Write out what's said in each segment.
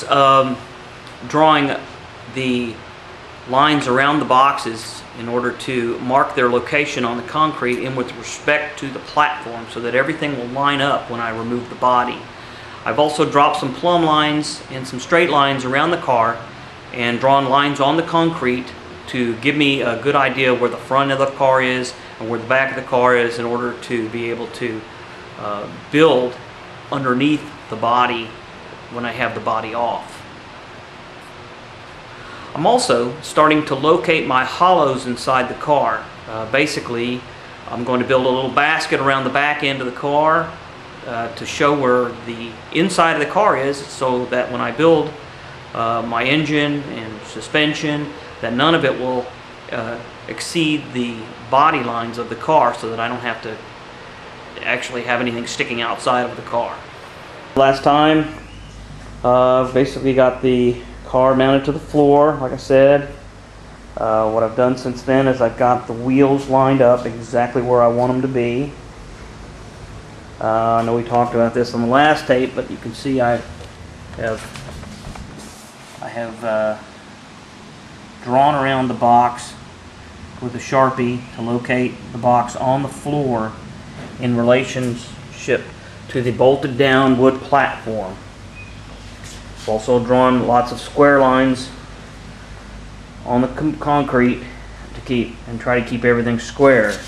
was drawing the lines around the boxes in order to mark their location on the concrete and with respect to the platform so that everything will line up when I remove the body. I've also dropped some plumb lines and some straight lines around the car and drawn lines on the concrete to give me a good idea where the front of the car is and where the back of the car is in order to be able to build underneath the body when I have the body off. I'm also starting to locate my hollows inside the car. Basically, I'm going to build a little basket around the back end of the car to show where the inside of the car is, so that when I build my engine and suspension, that none of it will exceed the body lines of the car, so that I don't have to actually have anything sticking outside of the car. Last time, basically got the car mounted to the floor, like I said. What I've done since then is I've got the wheels lined up exactly where I want them to be. I know we talked about this on the last tape, but you can see I have drawn around the box with a Sharpie to locate the box on the floor in relationship to the bolted down wood platform. I've also drawn lots of square lines on the concrete to try to keep everything square.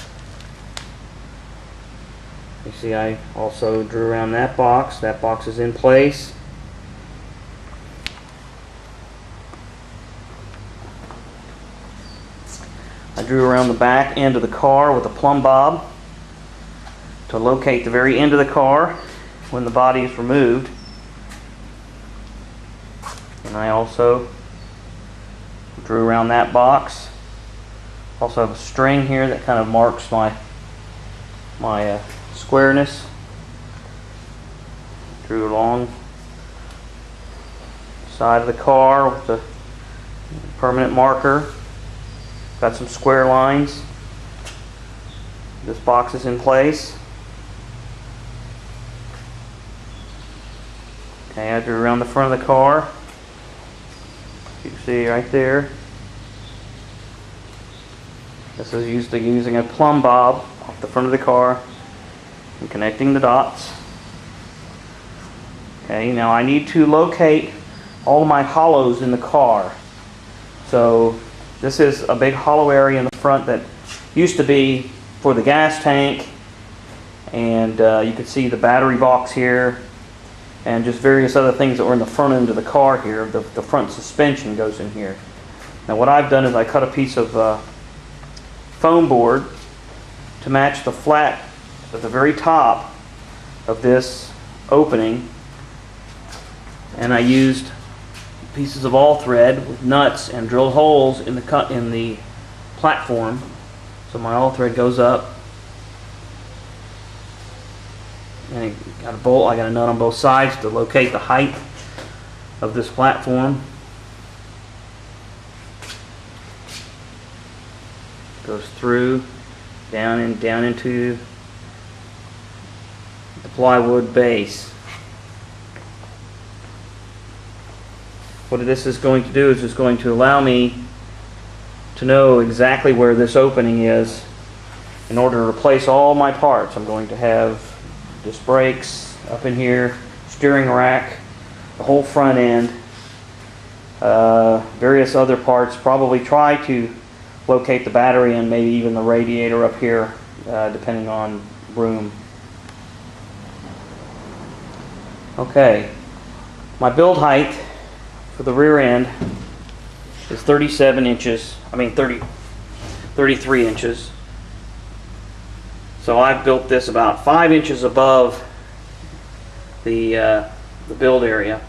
You see, I also drew around that box. That box is in place. I drew around the back end of the car with a plumb bob to locate the very end of the car when the body is removed. And I also drew around that box. Also have a string here that kind of marks my squareness. Drew along the side of the car with a permanent marker. Got some square lines. This box is in place. Okay, I drew around the front of the car. You can see right there. This is using a plumb bob off the front of the car and connecting the dots. Okay, now I need to locate all of my hollows in the car. So this is a big hollow area in the front that used to be for the gas tank, and you can see the battery box here and just various other things that were in the front end of the car here. The front suspension goes in here. Now what I've done is I cut a piece of foam board to match the flat at the very top of this opening, and I used pieces of all thread with nuts and drilled holes in the platform. So my all thread goes up, and I got a nut on both sides to locate the height of this platform. Goes through down into the plywood base. What this is going to do is it's going to allow me to know exactly where this opening is in order to replace all my parts. I'm going to have disc brakes up in here, steering rack, the whole front end, various other parts. Probably try to locate the battery and maybe even the radiator up here, depending on room. Okay, my build height for the rear end is 33 inches. So I've built this about 5 inches above the build area.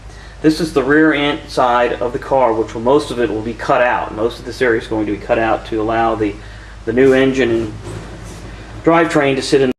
This is the rear end side of the car, which most of it will be cut out. Most of this area is going to be cut out to allow the new engine and drivetrain to sit in